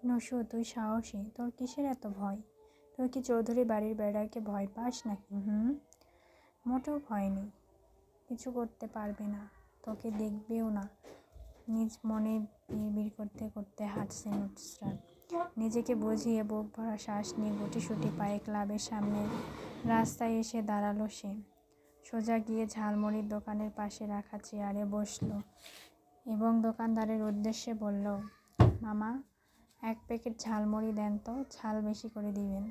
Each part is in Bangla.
নসু, তুই সাহসী, তোর কিসের এত ভয়? তুই কি চৌধুরী বাড়ির বেড়াকে ভয় পাস নাকি? মোটেও ভয় নেই, কিছু করতে পারবে না, তোকে দেখবেও না। নিজ মনে বিড়বিড় করতে করতে হাঁটছে নুসরাত। নিজেকে বুঝিয়ে বুক ভরা শ্বাস নিয়ে গুটিসুটি পায়ে ক্লাবের সামনে রাস্তায় এসে দাঁড়ালো সে। সোজা গিয়ে ঝালমুড়ির দোকানের পাশে রাখা চেয়ারে বসলো এবং দোকানদারের উদ্দেশ্যে বলল, মামা, 1 প্যাকেট ঝালমুড়ি দেন তো, ঝাল বেশি করে দিবেন।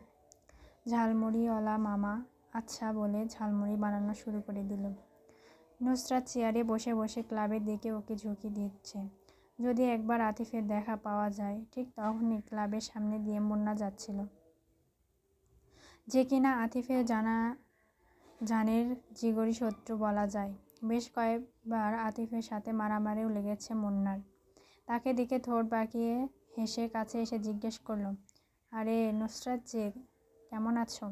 ঝালমুড়িওয়ালা মামা আচ্ছা বলে ঝালমুড়ি বানানো শুরু করে দিল। নুসরাত চেয়ারে বসে বসে ক্লাবের দিকে ওকে ঝুঁকি দিচ্ছে। যদি একবার আতিফের দেখা পাওয়া যায়। ঠিক তখনই ক্লাবের সামনে দিয়ে মুন্না যাচ্ছিল, যে কিনা আতিফের জানের জিগরি শত্রু বলা যায়। বেশ কয়েকবার আতিফের সাথে মারামারিও লেগেছে মুন্নার। তাকে দেখে ঠোঁট বাঁকিয়ে হেসে কাছে এসে জিজ্ঞেস করল, আরে নুসরাত যে, কেমন আছো?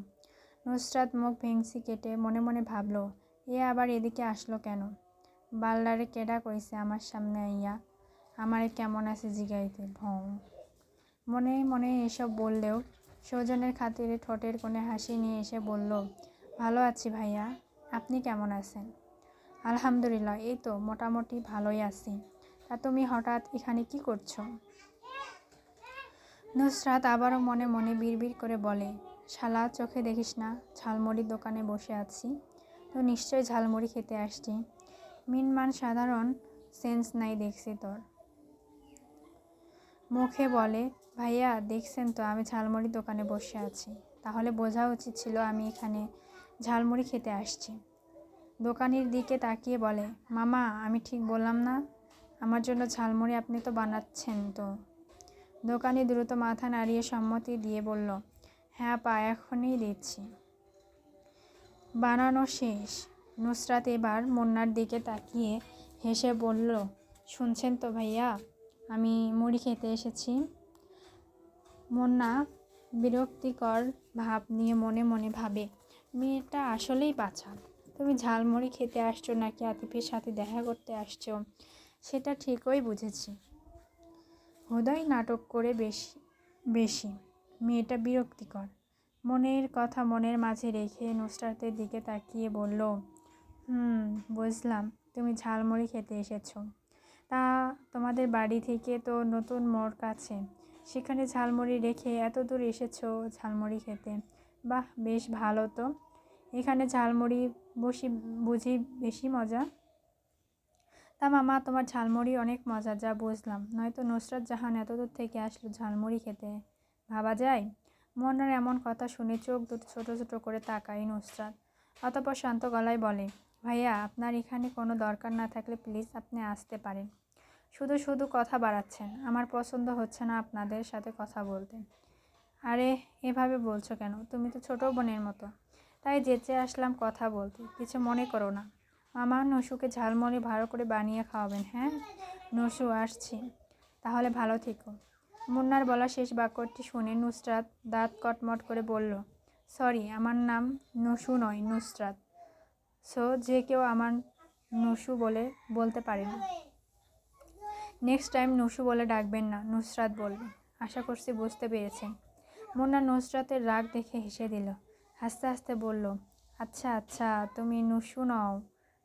নুসরাত মুখ ভেংসি কেটে মনে মনে ভাবল, এ আবার এদিকে আসলো কেন? বাল্লারে কেডা কইছে আমার সামনে আইয়া আমারে কেমন আছে জিগাইতে। ভং মনে মনে এসব বললেও সৌজনের খাতিরে ঠোঁটের কোণে হাসি নিয়ে এসে বলল, ভালো আছি ভাইয়া, আপনি কেমন আছেন? আলহামদুলিল্লাহ, এই তো মোটামুটি ভালোই আছি। তা তুমি হঠাৎ এখানে কি করছো? নুসরাত আবারও মনে মনে বিড়বিড় করে বলে, শালা চোখে দেখিস না ঝালমুড়ির দোকানে বসে আছি, তো নিশ্চয়ই ঝালমুড়ি খেতে আসছি। মিনমান সাধারণ সেন্স নাই দেখছি তোর। মুখে বলে, ভাইয়া দেখছেন তো আমি ঝালমুড়ির দোকানে বসে আছি, তাহলে বোঝা উচিত ছিল আমি এখানে ঝালমুড়ি খেতে আসছি। দোকানির দিকে তাকিয়ে বলে, মামা আমি ঠিক বললাম না? আমার জন্য ঝালমুড়ি আপনি তো বানাচ্ছেন তো? দোকানি দ্রুত মাথা নাড়িয়ে সম্মতি দিয়ে বলল, হ্যাঁ পা, এখনই দিচ্ছি। বানানো শেষ। নুসরাত এবার মুন্নার দিকে তাকিয়ে হেসে বলল, শুনছেন তো ভাইয়া, আমি মুড়ি খেতে এসেছি। মুন্না বিরক্তিকর ভাব নিয়ে মনে মনে ভাবে, মেয়েটা আসলেই বাছা। তুমি ঝালমুড়ি খেতে আসছো নাকি আতিফের সাথে দেখা করতে আসছো সেটা ঠিকই বুঝেছি। হুদয় নাটক করে বেশি মেয়েটা বিরক্তিকর। মনের কথা মনের মাঝে রেখে নুসরাতের দিকে তাকিয়ে বলল, বুঝলাম তুমি ঝালমুড়ি খেতে এসেছো। তা তোমাদের বাড়ি থেকে তো নতুন মোড় কাছে, সেখানে ঝালমুড়ি রেখে এত দূর এসেছো ঝালমুড়ি খেতে। বাহ, বেশ ভালো তো। এখানে ঝালমুড়ি বুঝি বেশি মজা? তা মামা, তোমার ঝালমুড়ি অনেক মজা, যা বুঝলাম, নয়তো নুসরাত জাহান এত দূর থেকে আসলো ঝালমুড়ি খেতে, ভাবা যায়? মুন্নার এমন কথা শুনে চোখ দুটো ছোট ছোট করে তাকায় নুসরাত। অতঃপর শান্ত গলায় বলে, ভাইয়া আপনার এখানে কোনো দরকার না থাকলে প্লিজ আপনি আসতে পারেন। শুধু শুধু কথা বাড়াচ্ছেন, আমার পছন্দ হচ্ছে না আপনাদের সাথে কথা বলতে। আরে এভাবে বলছো কেন? তুমি তো ছোট বোনের মতো, তাই যেচে আসলাম কথা বলতে, কিছু মনে করো না। মামা, নসুকে ঝালমুড়ি ভালো করে বানিয়ে খাওয়াবেন। হ্যাঁ নসু, আসছি, তাহলে ভালো থেকো। মুন্নার বলা শেষ বাক্যটি শুনে নুসরাত দাঁত কটমট করে বলল, সরি, আমার নাম নসু নয়, নুসরাত। সো যে কেউ আমার নসু বলতে পারে না। নেক্সট টাইম নসু বলে ডাকবেন না, নুসরাত বলবেন। আশা করছি বুঝতে পেরেছেন। মুন্না নুসরাতের রাগ দেখে হেসে দিল। হাসতে হাসতে বলল, আচ্ছা আচ্ছা, তুমি নসু নও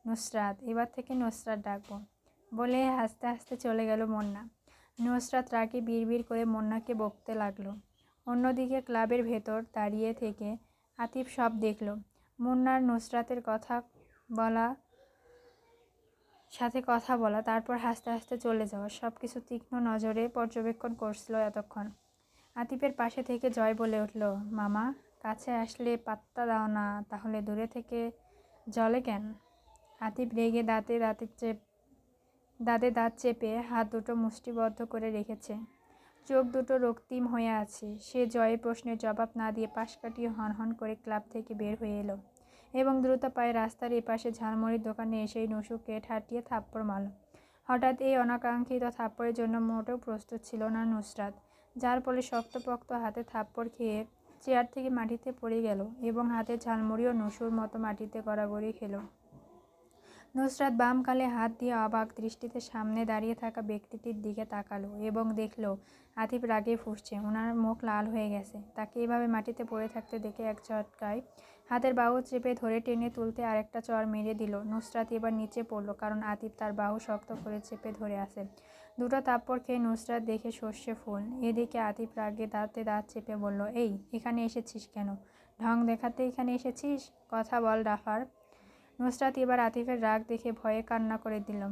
নুসরাত, এবার থেকে নুসরাত ডাকবো, বলে হাসতে হাসতে চলে গেল মুন্না। নুসরাত রাগে বিড়বিড় করে মুন্নাকে বকতে লাগলো। অন্যদিকে ক্লাবের ভেতর দাঁড়িয়ে থেকে আতিফ সব দেখল। মুন্নার নুসরাতের সাথে কথা বলা, তারপর হাসতে হাসতে চলে যাওয়া, সব কিছু তীক্ষ্ণ নজরে পর্যবেক্ষণ করছিল এতক্ষণ। আতিফের পাশে থেকে জয় বলে উঠল, মামা, কাছে আসলে পাত্তা দাও না, তাহলে দূরে থেকে জলে কেন? আতিফ রেগে দাঁতে দাঁত চেপে হাত দুটো মুষ্টিবদ্ধ করে রেখেছে, চোখ দুটো রক্তিম হয়ে আছে। সে জয়ের প্রশ্নের জবাব না দিয়ে পাশ কাটিয়ে হনহন করে ক্লাব থেকে বের হয়ে এলো এবং দ্রুত পায়ে রাস্তার এপাশে ঝালমুড়ির দোকানে এসেই নসুকে ঠাটিয়ে থাপ্পড় মারল। হঠাৎ এই অনাকাঙ্ক্ষিত থাপ্পড়ের জন্য মোটেও প্রস্তুত ছিল না নুসরাত, যার ফলে শক্তপোক্ত হাতে থাপ্পড় খেয়ে চেয়ার থেকে মাটিতে পড়ে গেল এবং হাতের ঝালমুড়িও নসুর মতো মাটিতে গড়াগড়ি খেল। নুসরাত বাম গালে হাত দিয়ে অবাক দৃষ্টিতে সামনে দাঁড়িয়ে থাকা ব্যক্তিটির দিকে তাকালো এবং দেখল আতিফ রাগে ফুঁসছে। ওনার মুখ লাল হয়ে গেছে। তাকে এভাবে মাটিতে পড়ে থাকতে দেখে এক ঝটকায় হাতের বাহু চেপে ধরে টেনে তুলতে আরেকটা চড় মেরে দিল। নুসরাত এবার নিচে পড়ল, কারণ আতিফ তার বাহু শক্ত করে চেপে ধরে আছে। দুটো থাপ্পড় খেয়ে নুসরাত দেখে সর্ষে ফুল। এদিকে আতিফ রাগে দাঁতে দাঁত চেপে বলল, এই এখানে এসেছিস কেন? ঢং দেখাতে এখানে এসেছিস? কথা বল ডাফার। নুসরাত এবার আতিফের রাগ দেখে ভয়ে কান্না করে দিল।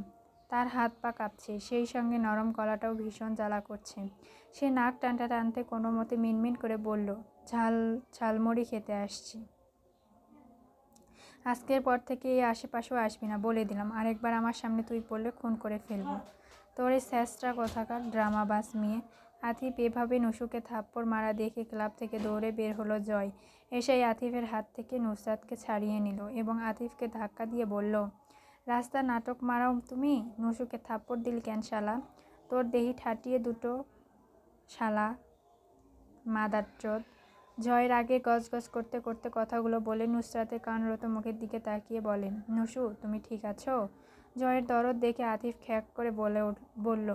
তার হাত পা কাঁপছে, সেই সঙ্গে নরম গলাটাও ভীষণ জ্বালা করছে। সে নাক টানতে টানতে কোনো মতে মিনমিন করে বলল, ঝালমুড়ি খেতে আসছি। আজকের পর থেকে এই আশেপাশেও আসবি না, বলে দিলাম। আরেকবার আমার সামনে তুই পড়লে খুন করে ফেলবো। তোর এই স্যাসরা কোথাকার ড্রামাবাজ মেয়ে। আতিফ এভাবে নুসুকে থাপ্পড় মারা দেখে ক্লাব থেকে দৌড়ে বের হলো জয়। এসেই আতিফের হাত থেকে নুসরাতকে ছাড়িয়ে নিল এবং আতিফকে ধাক্কা দিয়ে বলল, রাস্তা নাটক মারাও তুমি? নুসুকে থাপ্পড় দিল কেন শালা? তোর দেহি ঠাটিয়ে দুটো শালা মাদারচোদ। জয়ের আগে গজগজ করতে করতে কথাগুলো বলে নুসরাতের কান্নারত মুখের দিকে তাকিয়ে বলে, নুসু তুমি ঠিক আছো? জয়ের দরদ দেখে আতিফ খ্যাক করে বলল,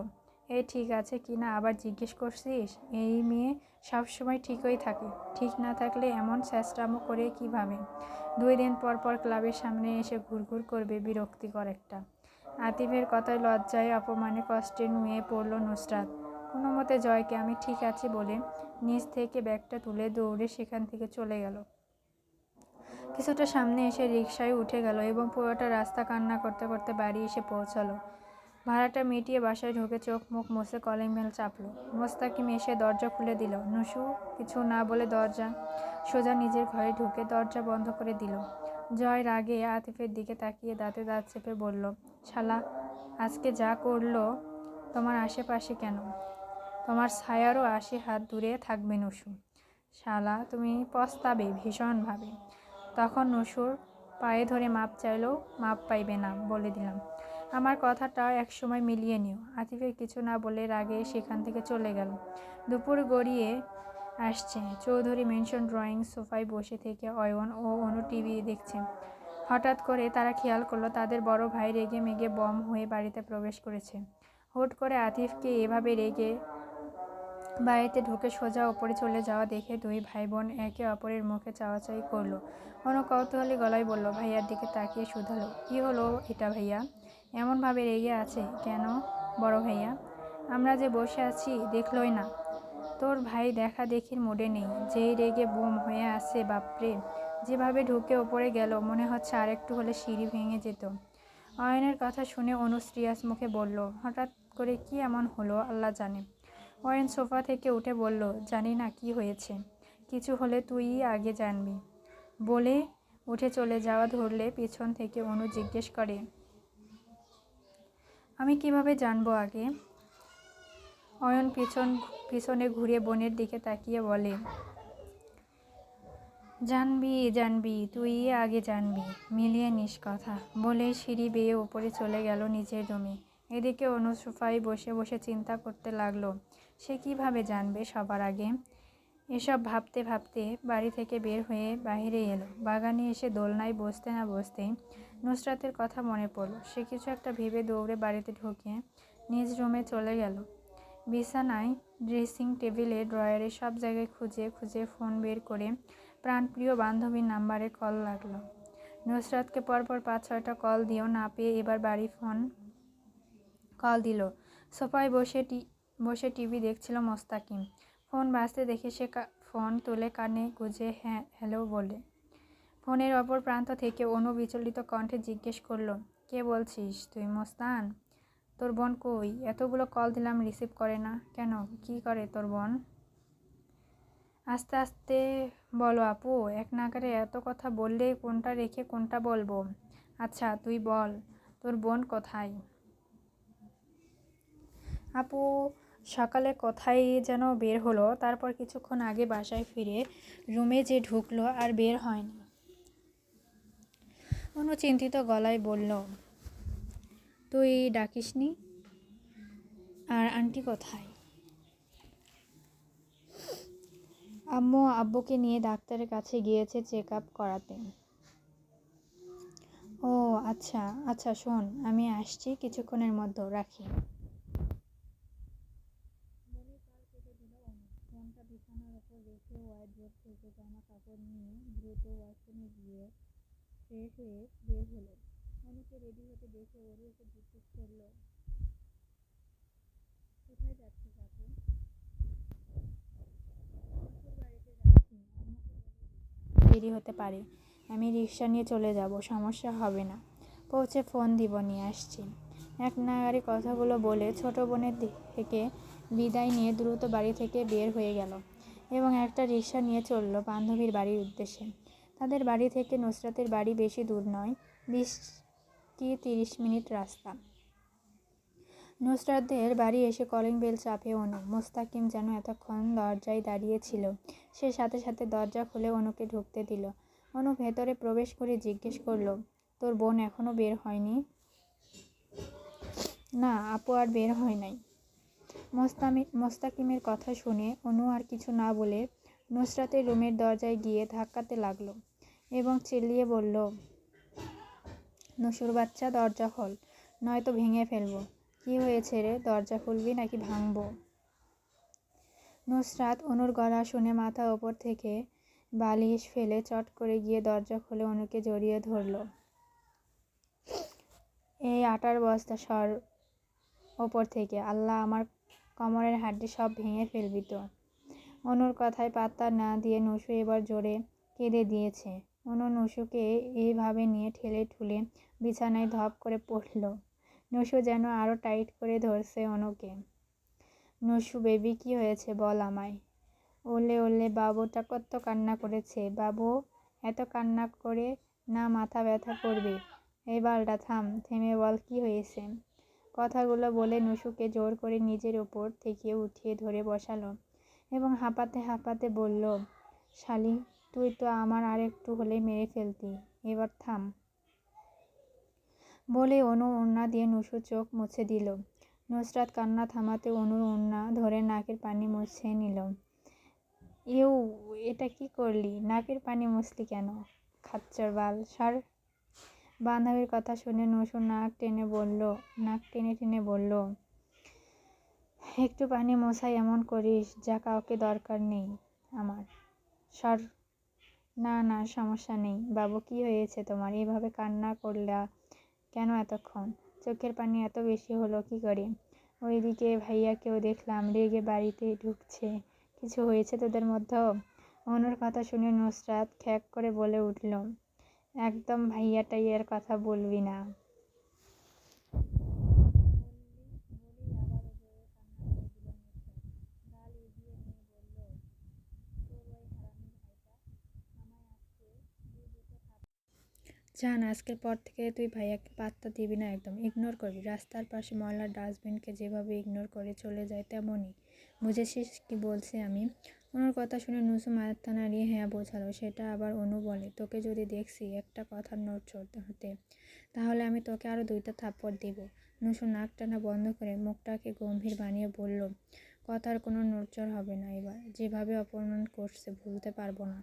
এই ঠিক আছে কি না আবার জিজ্ঞেস করছিস? এই মেয়ে সবসময় ঠিকই থাকে, ঠিক না থাকলে এমন চেষ্টামো করে কিভাবে? 2 দিন পর পর ক্লাবের সামনে এসে ঘুরঘুর করবে, বিরক্তিকর একটা। আতিফের কথায় লজ্জায় অপমানে কষ্টে নুয়ে পড়ল নুসরাত। কোনো মতে জয়কে আমি ঠিক আছি বলে নিচ থেকে ব্যাগটা তুলে দৌড়ে সেখান থেকে চলে গেল। কিছুটা সামনে এসে রিকশায় উঠে গেল এবং পুরোটা রাস্তা কান্না করতে করতে বাড়ি এসে পৌঁছালো। ভাড়াটা মিটিয়ে বাসায় ঢুকে চোখ মুখ মুছে কলিং বেল চাপলো। মোস্তাকিম এসে দরজা খুলে দিল। নুসু কিছু না বলে সোজা নিজের ঘরে ঢুকে দরজা বন্ধ করে দিল। জয় রাগে আতিফের দিকে তাকিয়ে দাঁতে দাঁত চেপে বলল, শালা আজকে যা করলো তোমার আশেপাশে কেন? তোমার ছায়ারও 80 হাত দূরে থাকবে নুসু। শালা তুমি পস্তাবে ভীষণভাবে। তখন নুসুর পায়ে ধরে মাপ চাইলেও মাপ পাইবে না, বলে দিলাম। আমার কথাটা একসময় মিলিয়ে নিও। আতিফের কিছু না বলে রাগে সেখান থেকে চলে গেল। দুপুর গড়িয়ে আসছে। চৌধুরী মেনশন ড্রয়িং সোফায় বসে থেকে অয়ন ও অনু টিভি দেখছে। হঠাৎ করে তারা খেয়াল করলো তাদের বড় ভাই রেগে মেগে বম হয়ে বাড়িতে প্রবেশ করেছে। হুট করে আতিফকে এভাবে রেগে বাড়িতে ঢুকে সোজা ওপরে চলে যাওয়া দেখে 2 ভাই বোন একে অপরের মুখে চাওয়াচাই করলো। অনু কৌতূহলী গলায় বলল, ভাইয়ার দিকে তাকিয়ে শুধালো, কি হলো এটা ভাইয়া? এমনভাবে রেগে আছে কেন বড় ভাইয়া? আমরা যে বসে আছি দেখলই না? তোর ভাই দেখা দেখির মুডে নেই, যেই রেগে বোম হয়ে আছে। বাপরে, যেভাবে ঢুকে ওপরে গেল মনে হচ্ছে আরেকটু হলে সিঁড়ি ভেঙে যেত। অয়নের কথা শুনে অনু সিরিয়াস মুখে বলল, হঠাৎ করে কি এমন হলো আল্লাহ জানে। অয়ন সোফা থেকে উঠে বলল, জানি না কি হয়েছে, কিছু হলে তুইই আগে জানবি। বলে উঠে চলে যাওয়া ধরলে পিছন থেকে অনু জিজ্ঞেস করে, আমি কিভাবে জানবো আগে? অয়ন পিছনে ঘুরে বোনের দিকে তাকিয়ে বলে, জানবি তুই আগে জানবি, মিলিয়ে নিস কথা। বলেই সিঁড়ি বেয়ে উপরে চলে গেল নিজের রুমে। এদিকে অনু সোফায় বসে বসে চিন্তা করতে লাগলো, সে কিভাবে জানবে সবার আগে। এসব ভাবতে ভাবতে বাড়ি থেকে বের হয়ে বাইরে এলো। বাগানে এসে দোলনায় বসতে না বসতেই নুসরাতের কথা মনে পড়ল। সে কিছু একটা ভেবে দৌড়ে বাড়িতে ঢুকে নিজ রুমে চলে গেল। বিছানায়, ড্রেসিং টেবিলে, ড্রয়ারে সব জায়গায় খুঁজে খুঁজে ফোন বের করে প্রাণপ্রিয় বান্ধবীর নাম্বারে কল লাগলো। নুসরাতকে পরপর 5-6টা কল দিয়েও না পেয়ে এবার বাড়ি ফোন কল দিল। সোফায় বসে টিভি দেখছিল মোস্তাকিম। ফোন বাজতে দেখে সে ফোন তুলে কানে গুঁজে হ্যাঁ হ্যালো বলে। ফোনের অপর প্রান্ত থেকে অনু বিচলিত কণ্ঠে জিজ্ঞেস করলো, কে বলছিস তুই মোস্তান? তোর বোন কই? এতগুলো কল দিলাম রিসিভ করে না কেন? কি করে তোর বোন? আস্তে আস্তে বলো আপু, এক নাগারে এত কথা বললে কোনটা রেখে কোনটা বলবো? আচ্ছা তুই বল, তোর বোন কোথায়? আপু সকালে কোথায় যেন বের হলো, তারপর কিছুক্ষণ আগে বাসায় ফিরে রুমে যে ঢুকলো আর বের হয়নি। অনু চিন্তিত গলায় বলল, তুই ডাকিসনি? আর আন্টি কোথায়? আম্মু আব্বুকে নিয়ে ডাক্তারের কাছে গিয়েছে চেক আপ করাতে। ও ও আচ্ছা আচ্ছা, শোন, আমি আসছি কিছুক্ষণের মধ্যে, রাখি। বলে কাল কেটে দিল অনু। ফোনটা বিছানার ওপর রেখে ওয়ার্ড্রোব থেকে জামা কাপড় নিয়ে দ্রুত ওয়াশরুমে গিয়ে ফ্রেশ হয়ে বের হলো। অনুকে রেডি হতে দেখে ওরু এসে জিজ্ঞেস করলো, কোথায় যাচ্ছিস আপু? শ্বশুর বাড়িতে যাচ্ছি, আম্মুকে বলে দেরি হতে পারে, আমি রিক্সা নিয়ে চলে যাব, সমস্যা হবে না, পৌঁছে ফোন দিব, নিয়ে আসছি। এক নাগাড়ি কথাগুলো বলে ছোট বোনের থেকে বিদায় নিয়ে দ্রুত বাড়ি থেকে বের হয়ে গেল এবং একটা রিক্সা নিয়ে চলল বান্ধবীর বাড়ির উদ্দেশ্যে। তাদের বাড়ি থেকে নুসরাতের বাড়ি বেশি দূর নয়, 20 কি 30 মিনিট রাস্তা। নুসরাতদের বাড়ি এসে কলিং বেল চাপে অনু। মোস্তাকিম যেন এতক্ষণ দরজায় দাঁড়িয়ে ছিল। সে সাথে সাথে দরজা খুলে অনুকে ঢুকতে দিল। অনু ভেতরে প্রবেশ করে জিজ্ঞেস করলো, তোর বোন এখনো বের হয়নি? না আপু, আর বের হয় নাই। মোস্তাকিমের কথা শুনে অনু আর কিছু না বলে নুসরাতের রুমের দরজায় গিয়ে ধাক্কাতে লাগলো এবং চিল্লিয়ে বলল, নুসুর বাচ্চা, দরজা খোল, নয়তো ভেঙে ফেলবো। কি হয়েছে রে, দরজা খুলবি নাকি ভাঙবো? নুসরাত অনুর গলা শুনে মাথা ওপর থেকে বালিশ ফেলে চট করে গিয়ে দরজা খুলে অনুকে জড়িয়ে ধরল। এই আটার বস্তা সর ওপর থেকে, আল্লাহ আমার কোমরের হাড্ডি সব ভেঙে ফেলবি তো। অনুর কথায় পাত্তা না দিয়ে নুসু এবার জোরে কেঁদে দিয়েছে। অনু নুসুকে এইভাবে নিয়ে ঠেলে ঠুলে বিছানায় ধপ করে পড়ল। নুসু যেন আরো টাইট করে ধরছে অনুকে। নুসু বেবি, কি হয়েছে বল আমায়। ওলে ওলে, বাবুটা কত কান্না করেছে। বাবু, এত কান্না করে না মাথা ব্যথা করবে। এই বালটা থাম, থেমে বল কি হয়েছে। কথাগুলো বলে নুসুকে জোর করে নিজের ওপর থেকে উঠিয়ে ধরে বসালো এবং হাঁপাতে হাঁপাতে বলল, শালি, তুই তো আমার আর একটু হলে মেরে ফেলতি, এবার থাম। বলে অনু ওড়না দিয়ে নুসুর চোখ মুছে দিল। নুসরাত কান্না থামাতে অনুর ওড়না ধরে নাকের পানি মুছে নিল। ইউ, এটা কি করলি? নাকের পানি মুছলি কেন? খাচ্চর বাল, সর। বান্ধবীর কথা শুনে নুসু নাক টেনে টেনে বলল, একটু পানি মোছাই এমন করিস, যা কাউকে দরকার নেই আমার, সর। না না, সমস্যা নেই। বাবু, কি হয়েছে তোমার? এইভাবে কান্না করলা কেন এতক্ষণ? চোখের পানি এত বেশি হলো কি করে? ওইদিকে ভাইয়াকেও দেখলাম রেগে বাড়িতে ঢুকছে। কিছু হয়েছে তোদের মধ্যে? অনুর কথা শুনে নুসরাত খ্যাক করে বলে উঠল, একদম ভাইয়া টাইয়ার কথা বলবি না। জান, আজকের পর থেকে তুই ভাইয়াকে পাত্তা দিবি না, একদম ইগনোর করবি। রাস্তার পাশে ময়লার ডাস্টবিনকে যেভাবে ইগনোর করে চলে যায় তেমনই। বুঝেছিস কি বলছি আমি? অনুর কথা শুনে নুসু মাথা নাড়িয়ে হ্যাঁ বোঝালো। সেটা আবার অনু বলে, তোকে যদি দেখছি একটা কথার নড়চড় হতে, তাহলে আমি তোকে আরও 2টা থাপ্পড় দিব। নুসু নাক টানা বন্ধ করে মুখটাকে গম্ভীর বানিয়ে বলল, কথার কোনো নড়চড় হবে না। এবার যেভাবে অপমান করছে ভুলতে পারবো না।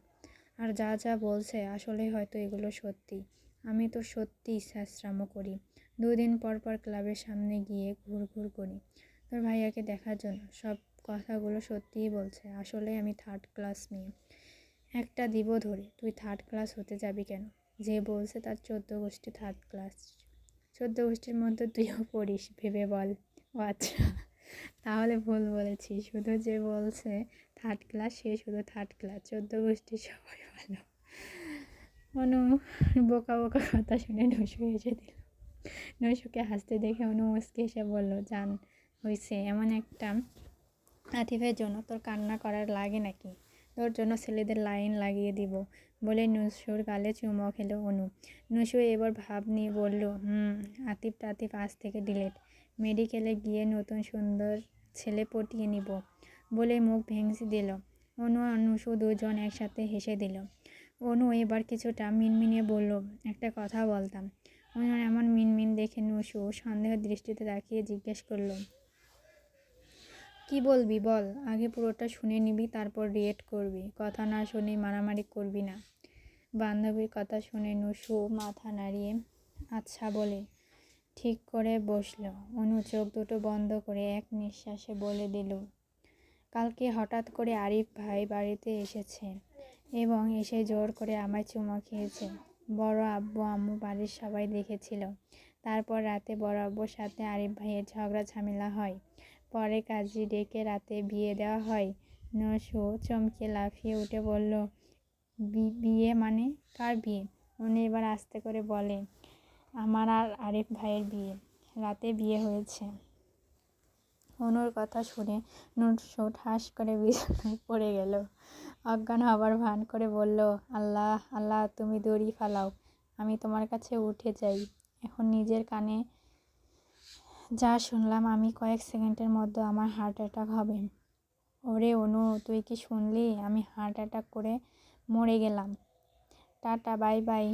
আর যা যা বলছে আসলে হয়তো এগুলো সত্যি। আমি তো সত্যিই ছ্যাঁচড়ামো করি। 2 দিন পর পর ক্লাবের সামনে গিয়ে ঘুরঘুর করি তোর ভাইয়াকে দেখার জন্য। সব কথাগুলো সত্যিই বলছে। আসলে আমি 3rd ক্লাস মেয়ে। একটা দিব ধরে। তুই 3rd ক্লাস হতে যাবি কেন? যে বলছে তার 14 গোষ্ঠী 3rd ক্লাস। 14 গোষ্ঠীর মধ্যে তুইও পড়িস, ভেবে বল। ও আচ্ছা, তাহলে ভুল বলেছি। শুধু যে বলছে 3rd ক্লাস, সে শুধু 3rd ক্লাস, 14 গোষ্ঠীর সবাই ভালো। অনু বোকা বোকা কথা শুনে নুসু হেসে দিল। নুসুকে হাসতে দেখে অনু মুচকে এসে বলল, জান হয়েছে, এমন একটা আতিফের জন্য তোর কান্না করার লাগে নাকি? তোর জন্য ছেলেদের লাইন লাগিয়ে দিব। বলে নুসুর গালে চুমো খেলো অনু। নুসু এবার ভাব নিয়ে বলল, আতিফ টাতিফ আজ থেকে ডিলেট। মেডিকেলে গিয়ে নতুন সুন্দর ছেলে পটিয়ে নিব। বলে মুখ ভেঙচি দিল। অনু আর নুসু দুজন একসাথে হেসে দিল। অনু এবার কিছুটা মিনমিনিয়ে বলল, একটা কথা বলতাম। অনুর এমন মিনমিন দেখে নুসু সন্দেহ দৃষ্টিতে তাকিয়ে জিজ্ঞেস করল, কি বলবি বল, আগে পুরোটা শুনে নিবি, তারপর রিয়েক্ট করবি। কথা না শুনে মারামারি করবি না। বান্ধবীর কথা শুনে নুসু মাথা নাড়িয়ে আচ্ছা বলে ঠিক করে বসল। অনু চোখ দুটো বন্ধ করে এক নিঃশ্বাসে বলে দিল, কালকে হঠাৎ করে আরিফ ভাই বাড়িতে এসেছে এবং এসে জোর করে আমায় চুমা খেয়েছে। বড় আব্বু আম্মু বাড়ির সবাই দেখেছিল। তারপর রাতে বড় আব্বুর সাথে আরিফ ভাইয়ের ঝগড়া ঝামেলা হয়। পরে কাজী ডেকে রাতে বিয়ে দেওয়া হয়। নসু চমকে লাফিয়ে উঠে বলল, বিয়ে মানে? কার বিয়ে? উনি এবার আস্তে করে বলে, আমার আর আরিফ ভাইয়ের বিয়ে। রাতে বিয়ে হয়েছে। অনুর কথা শুনে নসু ঠাস করে বিছানায় পড়ে গেল। অজ্ঞান হবার ভান করে বলল, আল্লাহ আল্লাহ, তুমি দড়ি ফালাও, আমি তোমার কাছে উঠে যাই। এখন নিজের কানে যা শুনলাম, আমি কয়েক সেকেন্ডের মধ্যে আমার হার্ট অ্যাটাক হবে। ওরে অনু, তুই কি শুনলি? আমি হার্ট অ্যাটাক করে মরে গেলাম। টাটা বাই বাই,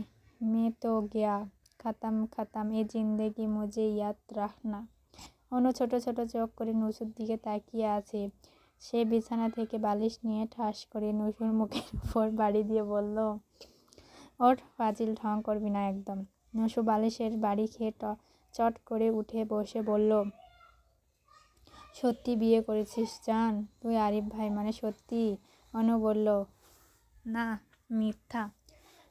মে তো গয়া, খতম খতম, এ জিন্দেগি মুঝে ইয়াদ রাখনা। অনু ছোট ছোট চোখ করে নসুর দিকে তাকিয়ে আছে। সে বিছানা থেকে বালিশ নিয়ে ঠাস করে নসুর মুখের উপর বাড়ি দিয়ে বলল, ওঠ, ফাজিল ঢং করবি না একদম। নসু বালিশের বাড়ি খেয়ে চট করে উঠে বসে বলল, সত্যি বিয়ে করেছিস জান? তুই আরিফ ভাই মানে সত্যি? অনু বলল, না, মিথ্যা।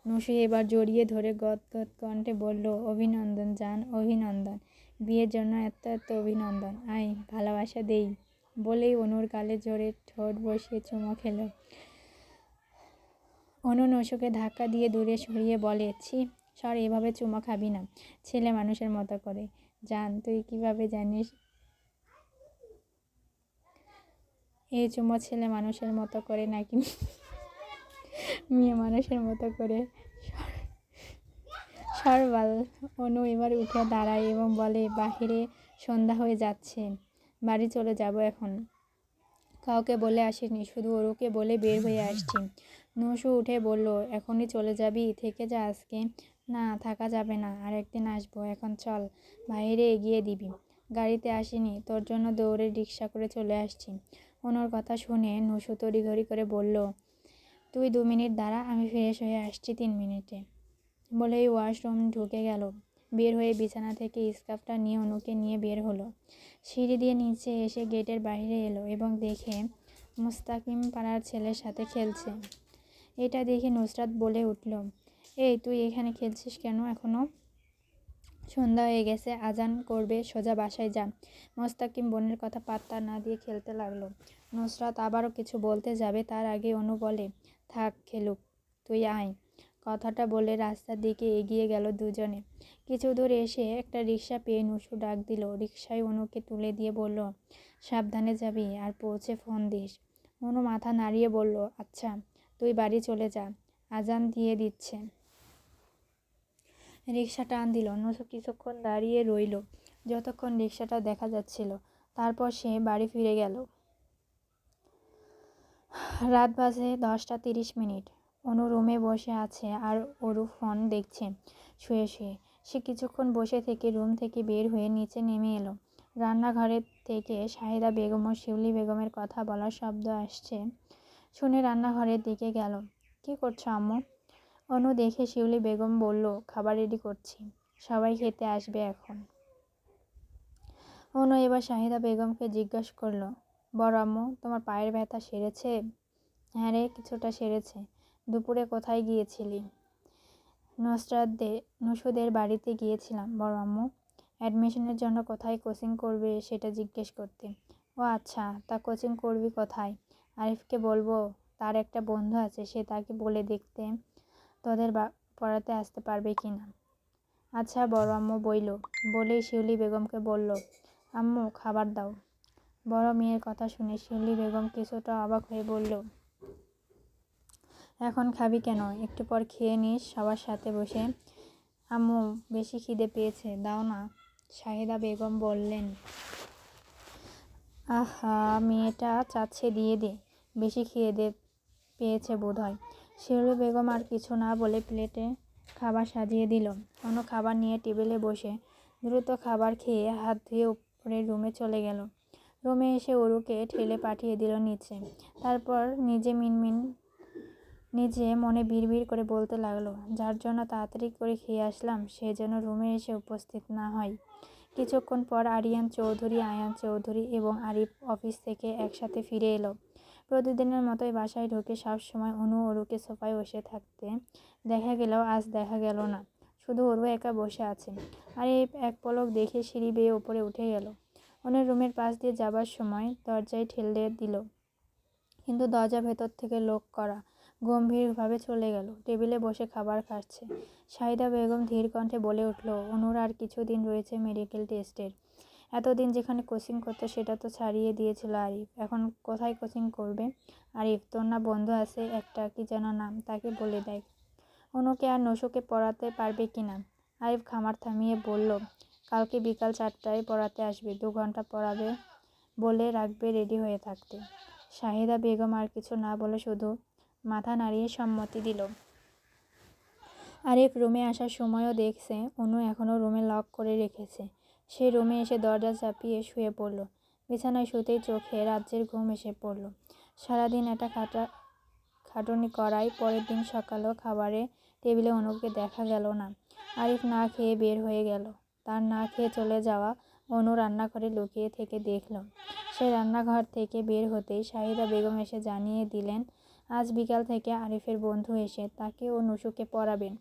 নসু এবার জড়িয়ে ধরে গদগদ কণ্ঠে বলল, অভিনন্দন জান, অভিনন্দন। বিয়ের জন্য এত এত অভিনন্দন। আয় ভালোবাসা দেই। বলেই অনুর গালে জোরে ঠোঁট বসিয়ে চুমো খেল। অনু নসুকে ধাক্কা দিয়ে দূরে সরিয়ে বলে, ছি সর, এভাবে চুমো খাবি না, ছেলে মানুষের মতো করে। জান, তুই কিভাবে জানিস এই চুমো ছেলে মানুষের মতো করে নাকি মেয়ে মানুষের মতো করে? সরবাল। অনু এবার উঠে দাঁড়ায় এবং বলে, বাহিরে সন্ধ্যা হয়ে যাচ্ছে, বাড়ি চলে যাব এখন। কাউকে বলে আসিনি, শুধু ওরুকে বলে বের হয়ে আসছি। নসু উঠে বলল, এখনই চলে যাবি? থেকে যা আজকে। না, থাকা যাবে না, আর একদিন আসবো। এখন চল, বাইরে এগিয়ে দিবি। গাড়িতে আসিনি, তোর জন্য দৌড়ে রিক্সা করে চলে আসছি। অনুর কথা শুনে নসু তড়িঘড়ি করে বলল, তুই 2 মিনিট দাঁড়া, আমি ফ্রেশ হয়ে আসছি 3 মিনিটে। বলেই ওয়াশরুম ঢুকে গেল। বের হয়ে বিছানা থেকে স্কার্ফটা নিয়ে অনুকে নিয়ে বের হলো। সিঁড়ি দিয়ে নিচে এসে গেটের বাইরে এলো এবং দেখে মুস্তাকিম পাড়ার ছেলের সাথে খেলছে। এটা দেখে নুসরাত বলে উঠল, এই তুই এখানে খেলছিস কেন এখনো? সন্ধ্যা হয়ে গেছে, আজান করবে, সোজা বাসায় যা। মুস্তাকিম বোনের কথা পাত্তা না দিয়ে খেলতে লাগলো। নুসরাত আবারও কিছু বলতে যাবে, তার আগে অনু বলে, থাক খেলুক, তুই আয়। কথাটা বলে রাস্তার দিকে এগিয়ে গেল দুজনে। কিছু দূর এসে একটা রিক্সা পেয়ে নসু ডাক দিল। রিক্সায় অনুকে তুলে দিয়ে বলল, সাবধানে যাবি, আর পৌঁছে ফোন দিস। অনু মাথা নাড়িয়ে বলল, আচ্ছা, তুই বাড়ি চলে যা, আজান দিয়ে দিচ্ছে। রিক্সা টান দিল। নসু কিছুক্ষণ দাঁড়িয়ে রইল, যতক্ষণ রিক্সাটা দেখা যাচ্ছিল। তারপর সে বাড়ি ফিরে গেল। রাত বাজে 10টা 30 মিনিট। অনু রুমে বসে আছে আর ওরু ফোন দেখছে শুয়ে শুয়ে। সে কিছুক্ষণ বসে থেকে রুম থেকে বের হয়ে নিচে নেমে এলো। রান্নাঘরের থেকে শাহিদা বেগম ও শিউলি বেগমের কথা বলার শব্দ আসছে শুনে রান্নাঘরের দিকে গেল। কি করছো আম্মু? অনু দেখে শিউলি বেগম বলল, খাবার রেডি করছি, সবাই খেতে আসবে এখন। অনু এবার শাহিদা বেগমকে জিজ্ঞাসা করল, বড় আম্মু, তোমার পায়ের ব্যথা সেরেছে? হ্যাঁ রে, কিছুটা সেরেছে। দুপুরে কোথায় গিয়েছিলি? নসুদের বাড়িতে গিয়েছিলাম বড় আম্মু, অ্যাডমিশনের জন্য কোথায় কোচিং করবে সেটা জিজ্ঞেস করতে। ও আচ্ছা, তা কোচিং করবি কোথায়? আরিফকে বলবো, তার একটা বন্ধু আছে, সে তাকে বলে দেখতে তোদের পড়াতে আসতে পারবে কি না। আচ্ছা বড় আম্মু বইল। বলেই শিউলি বেগমকে বলল, আম্মু খাবার দাও। বড় মেয়ের কথা শুনে শিউলি বেগম কিছুটা অবাক হয়ে বলল, এখন খাবি কেন? একটু পর খেয়ে নিস সবার সাথে বসে। আম্মু, বেশি খিদে পেয়েছে, দাও না। শাহিদা বেগম বললেন, আহা, মেয়েটা চাচ্ছে, দিয়ে দে, বেশি খিদে পেয়েছে বোধহয়। শিউলি বেগম আর কিছু না বলে প্লেটে খাবার সাজিয়ে দিল। অনু খাবার নিয়ে টেবিলে বসে দ্রুত খাবার খেয়ে হাত ধুয়ে উপরে রুমে চলে গেল। রুমে এসে অরুকে ঠেলে পাঠিয়ে দিল নিচে। তারপর নিজে মিনমিন নিজে মনে বিড়বিড় করে বলতে লাগলো, যার জন্য তাড়াতাড়ি করে খেয়ে আসলাম সে যেন রুমে এসে উপস্থিত না হয়। কিছুক্ষণ পর আরিয়ান চৌধুরী, আয়ান চৌধুরী এবং আরিফ অফিস থেকে একসাথে ফিরে এলো। প্রতিদিনের মতোই বাসায় ঢুকে সবসময় অনু অরুকে সোফায় বসে থাকতে দেখা গেলেও আজ দেখা গেল না। শুধু অরু একা বসে আছে। আরিফ এক পলক দেখে সিঁড়ি বেয়ে ওপরে উঠে গেল। অনুর রুমের পাশ দিয়ে যাবার সময় দরজায় ঠেলে দিল, কিন্তু দরজা ভেতর থেকে লক করা। গম্ভীরভাবে চলে গেল। টেবিলে বসে খাবার খাচ্ছে। শাহিদা বেগম ধীর কণ্ঠে বলে উঠল, অনুর আর কিছুদিন রয়েছে মেডিকেল টেস্টের। এতদিন যেখানে কোচিং করতো সেটা তো ছাড়িয়ে দিয়েছিল আরিফ। এখন কোথায় কোচিং করবে? আরিফ, তোর না বন্ধু আছে একটা, কি যেন নাম, তাকে বলে দেয় অনুকে আর নসুকে পড়াতে পারবে কি না। আরিফ খামার থামিয়ে বলল, কালকে বিকাল 4টায় পড়াতে আসবে, 2 ঘন্টা পড়াবে, বলে রাখবে রেডি হয়ে থাকতে। শাহিদা বেগম আর কিছু না বলে শুধু মাথা নাড়িয়ে সম্মতি দিল। আরিফ রুমে আসার সময়ও দেখছে অনু এখনও রুমে লক করে রেখেছে। সে রুমে এসে দরজা চাপিয়ে শুয়ে পড়ল। বিছানায় শুতেই চোখে রাজ্যের ঘুম এসে পড়ল। সারাদিন একটা খাটুনি করায় পরের দিন সকালেও খাবারের টেবিলে অনুকে দেখা গেল না। আরিফ না খেয়ে বের হয়ে গেল। তার না খেয়ে চলে যাওয়া অনু রান্নাঘরে লুকিয়ে থেকে দেখল। সে রান্নাঘর থেকে বের হতেই শাহিদা বেগম এসে জানিয়ে দিলেন, আজ বিকাল থেকে আরিফের বন্ধু এসে তাকে ও নুসুকে পড়াবেন।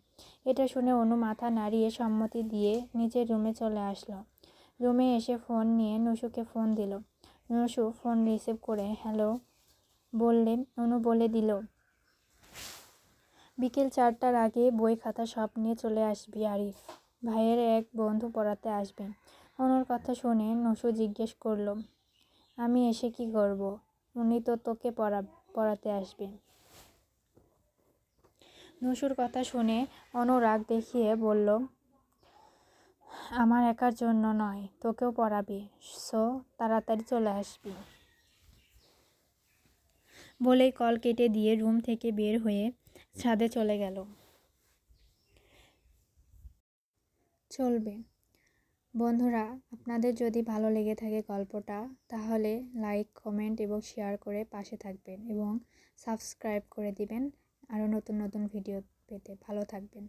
এটা শুনে অনু মাথা নাড়িয়ে সম্মতি দিয়ে নিজের রুমে চলে আসলো। রুমে এসে ফোন নিয়ে নুসুকে ফোন দিল। নুসু ফোন রিসিভ করে হ্যালো বললে অনু বলে দিল, বিকেল 4টার আগে বই খাতা সব নিয়ে চলে আসবি আরিফ, ভাইয়ের এক বন্ধু পড়াতে আসবে। অনুর কথা শুনে নুসু জিজ্ঞেস করলো, আমি এসে কি করব? উনি তো তোকে পড়াতে আসবে। নুসুর কথা শুনে অনু রাগ দেখিয়ে বলল, আমার একার জন্য নয়, তোকেও পড়াবে, সো তাড়াতাড়ি চলে আসবি। বলেই কল কেটে দিয়ে রুম থেকে বের হয়ে ছাদে চলে গেল। চলবে। বন্ধুরা, আপনাদের যদি ভালো লেগে থাকে গল্পটা, তাহলে লাইক, কমেন্ট এবং শেয়ার করে পাশে থাকবেন এবং সাবস্ক্রাইব করে দিবেন আরও নতুন নতুন ভিডিও পেতে। ভালো থাকবেন।